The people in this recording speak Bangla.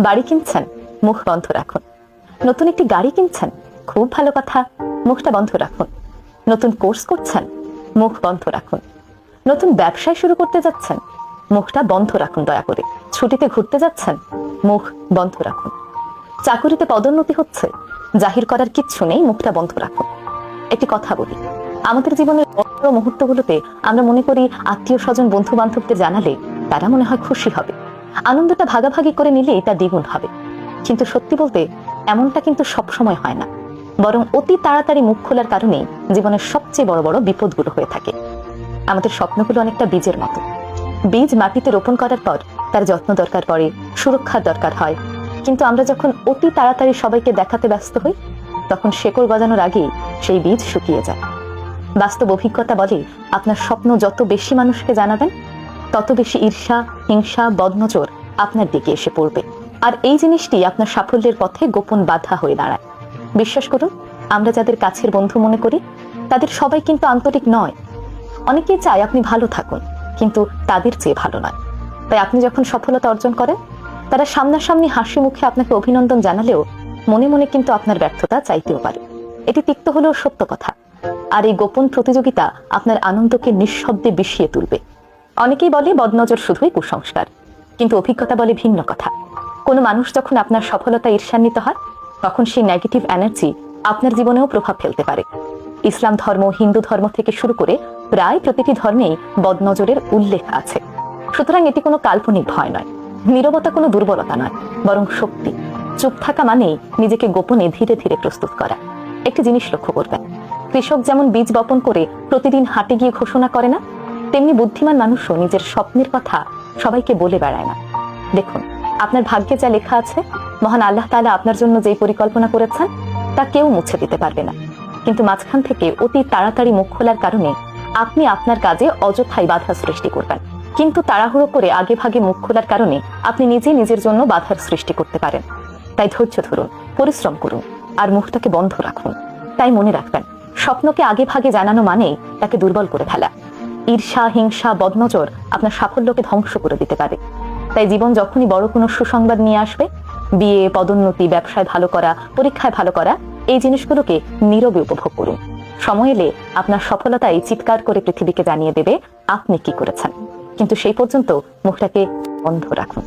বাড়ি কিনছেন, মুখ বন্ধ রাখুন। নতুন একটি গাড়ি কিনছেন, খুব ভালো কথা, মুখটা বন্ধ রাখুন। নতুন কোর্স করছেন, মুখ বন্ধ রাখুন। নতুন ব্যবসায় শুরু করতে যাচ্ছেন, মুখটা বন্ধ রাখুন দয়া করে। ছুটিতে ঘুরতে যাচ্ছেন, মুখ বন্ধ রাখুন। চাকুরিতে পদোন্নতি হচ্ছে, জাহির করার কিচ্ছু নেই, মুখটা বন্ধ রাখুন। একটি কথা বলি, আমাদের জীবনের বড় মুহূর্তগুলোতে আমরা মনে করি আত্মীয় স্বজন বন্ধু বান্ধবদের জানালে তারা মনে হয় খুশি হবে, আনন্দটা ভাগাভাগি করে নিলেই তা দ্বিগুণ হবে। কিন্তু সত্যি বলতে এমনটা কিন্তু সবসময় হয় না, বরং অতি তাড়াতাড়ি মুখ খোলার কারণেই জীবনের সবচেয়ে বড় বড় বিপদগুলো হয়ে থাকে। আমাদের স্বপ্নগুলো অনেকটা বীজের মতো। বীজ মাটিতে রোপণ করার পর তার যত্ন দরকার পড়ে, সুরক্ষার দরকার হয়। কিন্তু আমরা যখন অতি তাড়াতাড়ি সবাইকে দেখাতে ব্যস্ত হই, তখন শেকড় গজানোর আগেই সেই বীজ শুকিয়ে যায়। বাস্তব অভিজ্ঞতা বলে, আপনার স্বপ্ন যত বেশি মানুষকে জানাবেন, তত বেশি ঈর্ষা, হিংসা, বদনজর আপনার দিকে এসে পড়বে। আর এই জিনিসটি আপনার সাফল্যের পথে গোপন বাধা হয়ে দাঁড়ায়। বিশ্বাস করুন, আমরা যাদের কাছের বন্ধু মনে করি তাদের সবাই কিন্তু আন্তরিক নয়। অনেকেই চায় আপনি ভালো থাকুন, কিন্তু তাদের চেয়ে ভালো নয়। তাই আপনি যখন সফলতা অর্জন করেন, তারা সামনাসামনি হাসি মুখে আপনাকে অভিনন্দন জানালেও মনে মনে কিন্তু আপনার ব্যর্থতা চাইতেও পারে। এটি তিক্ত হলেও সত্য কথা। আর এই গোপন প্রতিযোগিতা আপনার আনন্দকে নিঃশব্দে বিষিয়ে তুলবে। অনেকেই বলে বদনজর শুধুই কুসংস্কার, কিন্তু অভিজ্ঞতা বলে ভিন্ন কথা। কোনো মানুষ যখন আপনার সফলতা ঈর্ষান্বিত হয়, তখন সেই নেগেটিভ এনার্জি আপনার জীবনেও প্রভাব ফেলতে পারে। ইসলাম ধর্ম, হিন্দু ধর্ম থেকে শুরু করে প্রায় প্রতিটি ধর্মেই বদনজরের উল্লেখ আছে। সুতরাং এটি কোনো কাল্পনিক ভয় নয়, নীরবতা কোনো দুর্বলতা নয়, বরং শক্তি। চুপ থাকা মানেই নিজেকে গোপনে ধীরে ধীরে প্রস্তুত করা। একটি জিনিস লক্ষ্য করবেন, কৃষক যেমন বীজ বপন করে প্রতিদিন হাটে গিয়ে ঘোষণা করে না, তেমনি বুদ্ধিমান মানুষও নিজের স্বপ্নের কথা সবাইকে বলে বেড়ায় না। দেখুন, আপনার ভাগ্যে যা লেখা আছে, মহান আল্লাহ তাআলা আপনার জন্য যেই পরিকল্পনা করেছেন তা কেউ মুছে দিতে পারবে না। কিন্তু মাঝখান থেকে অতি তাড়াতাড়ি মুখ খোলার কারণে আপনি আপনার কাজে অযথাই বাধা সৃষ্টি করবেন। কিন্তু তাড়াহুড়ো করে আগে ভাগে মুখ খোলার কারণে আপনি নিজের জন্য বাধার সৃষ্টি করতে পারেন। তাই ধৈর্য ধরুন, পরিশ্রম করুন, আর মুখটাকে বন্ধ রাখুন। তাই মনে রাখবেন, স্বপ্নকে আগে ভাগে জানানো মানেই তাকে দুর্বল করে ফেলা। ঈর্ষা, হিংসা, বদনজর আপনার সাফল্যকে ধ্বংস করে দিতে পারে। তাই জীবন যখনই বড় কোনো সুসংবাদ নিয়ে আসবে, বিয়ে, পদোন্নতি, ব্যবসায় ভালো করা, পরীক্ষায় ভালো করা, এই জিনিসগুলোকে নীরবে উপভোগ করুন। সময় এলে আপনার সফলতাই চিৎকার করে পৃথিবীকে জানিয়ে দেবে আপনি কি করেছেন। কিন্তু সেই পর্যন্ত মুখটাকে বন্ধ রাখুন।